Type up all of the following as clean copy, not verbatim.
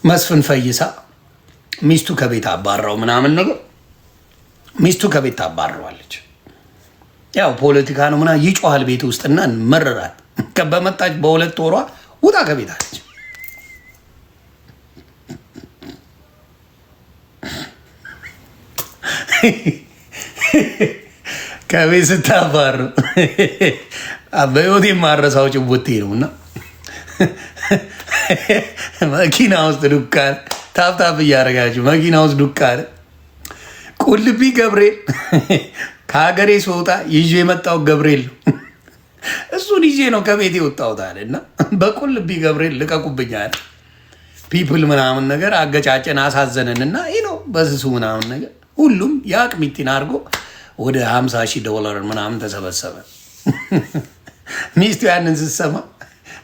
መስፍን ፈይሳ ሚስቱ ከቤት አባራው ምናምን ነገር ሚስቱ ከቤት ታባረዋለች። ያው ፖለቲካ ነው ምናምን ይጮሃል ቤት ውስጥና መረራት። በመጣች በሁለት ወሯ ውጣ ከቤት አለች። ከቤት ስታባረው በህይወት የማረሳው ጭቦቴ ነው እና መኪና ውስጥ ዱካን ታፕታፕ እያደረጋችሁ መኪና ውስጥ ዱካን ቁልቢ ገብርኤል ከሀገሬ ስወጣ ይዤ የመጣው ገብርኤል እሱን ይዤ ነው ከቤት የወጣሁት አለ እና በቁልቢ ገብርኤል ልቀቁብኛል ፒፕል ምናምን ነገር አገጫጨን አሳዘነን እና ይህ ነው በስሱ ምናምን ነገር ሁሉም የአቅሚቲን አድርጎ ወደ $50,000 ምናምን ተሰበሰበ። ሚስቱ ያንን ስትሰማ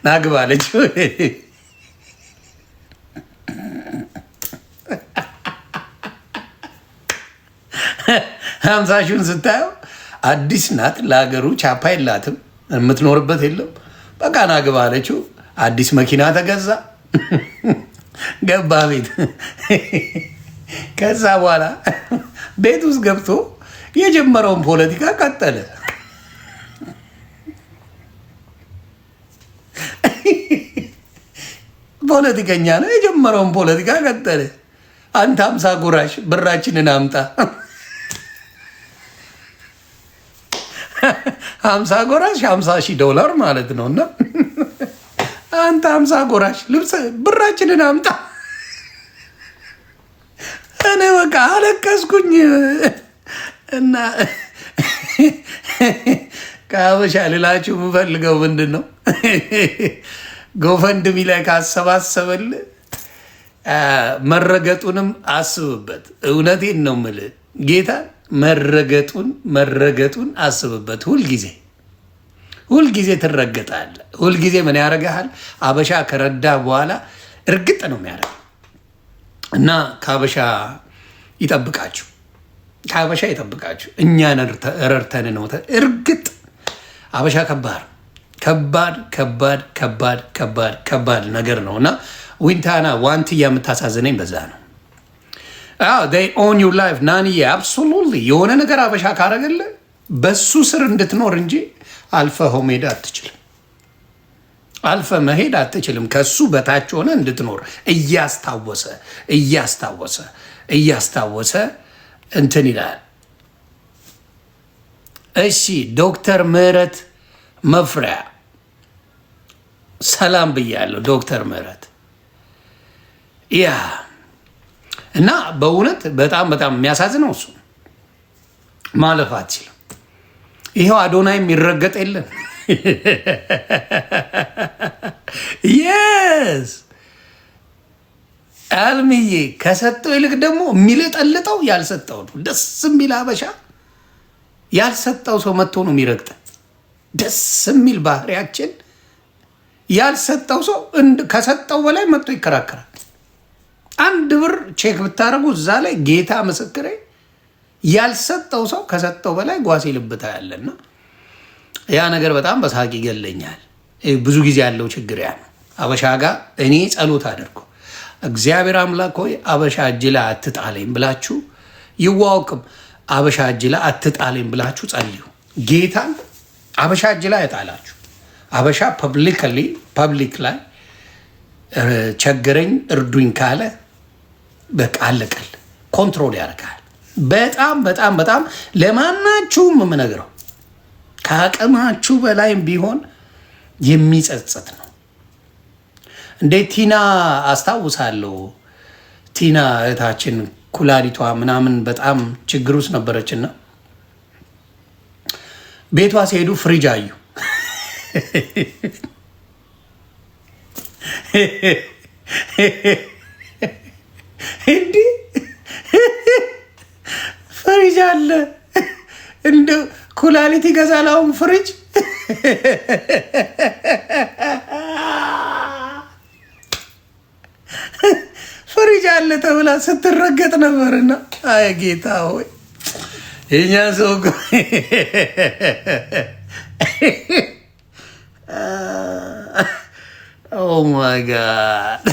ናግባለች። 50,000 ስታየው አዲስ ናት፣ ለሀገሩ ቻፓ የላትም፣ የምትኖርበት የለም። በቃ ናግባ አለችው። አዲስ መኪና ተገዛ፣ ገባ ቤት። ከዛ በኋላ ቤት ውስጥ ገብቶ የጀመረውን ፖለቲካ ቀጠለ። ፖለቲከኛ ነው፣ የጀመረውን ፖለቲካ ቀጠለ። አንተ 50 ጉራሽ ብራችንን አምጣ 50 ጎራሽ $50,000 ማለት ነው። እና አንተ 50 ጎራሽ ልብስ ብራችንን አምጣ። እኔ በቃ አለቀስኩኝ። እና ከሀበሻ ልላችሁ የምፈልገው ምንድን ነው፣ ጎፈንድሚ ላይ ካሰባሰበል መረገጡንም አስብበት። እውነቴን ነው የምልህ ጌታ መረገጡን አስብበት። ሁልጊዜ ትረገጣለህ። ሁልጊዜ ምን ያደርግሃል? አበሻ ከረዳ በኋላ እርግጥ ነው የሚያደርግ እና ከአበሻ ይጠብቃችሁ፣ ከአበሻ ይጠብቃችሁ። እኛን ረድተን ነው እርግጥ አበሻ ከባድ ነገር ነው እና ዊንታና ዋንትያ የምታሳዝነኝ በዛ ነው። they own your life ናንዬ absolutely የሆነ ነገር አበሻ ካረገለ በሱ ስር እንድትኖር እንጂ አልፈህ መሄድ አትችልም። አልፈህ መሄድ አትችልም። ከሱ በታች ሆነ እንድትኖር እያስታወሰ እንትን ይላል። እሺ ዶክተር ምህረት መፍሪያ ሰላም ብያለሁ። ዶክተር ምህረት ያ እና በእውነት በጣም የሚያሳዝነው እሱ ማለፍ አትችልም። ይኸው አዶናይ የሚረገጥ የለም። የስ አልምዬ ከሰጠው ይልቅ ደግሞ የሚለጠልጠው ያልሰጠው ነው። ደስ የሚል አበሻ ያልሰጠው ሰው መጥቶ ነው የሚረግጥ። ደስ የሚል ባህሪያችን ያልሰጠው ሰው ከሰጠው በላይ መጥቶ ይከራከራል። 1 ብር ቼክ ብታደርጉ እዛ ላይ ጌታ ምስክሬ ያልሰጠው ሰው ከሰጠው በላይ ጓሴ ልብታ ያለና ያ ነገር በጣም በሳቅ ይገለኛል። ብዙ ጊዜ ያለው ችግር ያ ነው። አበሻ ጋር እኔ ጸሎት አድርጎ እግዚአብሔር አምላክ ሆይ አበሻ እጅ ላይ አትጣለኝ ብላችሁ ይዋወቅም አበሻ እጅ ላይ አትጣለኝ ብላችሁ ጸልዩ። ጌታን አበሻ እጅ ላይ አይጣላችሁ። አበሻ ፐብሊክ ላይ ቸገረኝ እርዱኝ ካለ በቃ አለቀል፣ ኮንትሮል ያደርጋል። በጣም ለማናችሁም የምነግረው ከአቅማችሁ በላይም ቢሆን የሚጸጸት ነው። እንዴት ቲና አስታውሳለሁ። ቲና እህታችን ኩላሊቷ ምናምን በጣም ችግር ውስጥ ነበረችና ቤቷ ሲሄዱ ፍሪጅ አዩ። እንዲህ ፍሪጅ አለ እንደ ኩላሊት ይገዛል። አሁን ፍሪጅ አለ ተብላ ስትረገጥ ነበርና አይ ጌታ ሆይ የኛ ሰው ኦ ማይ ጋድ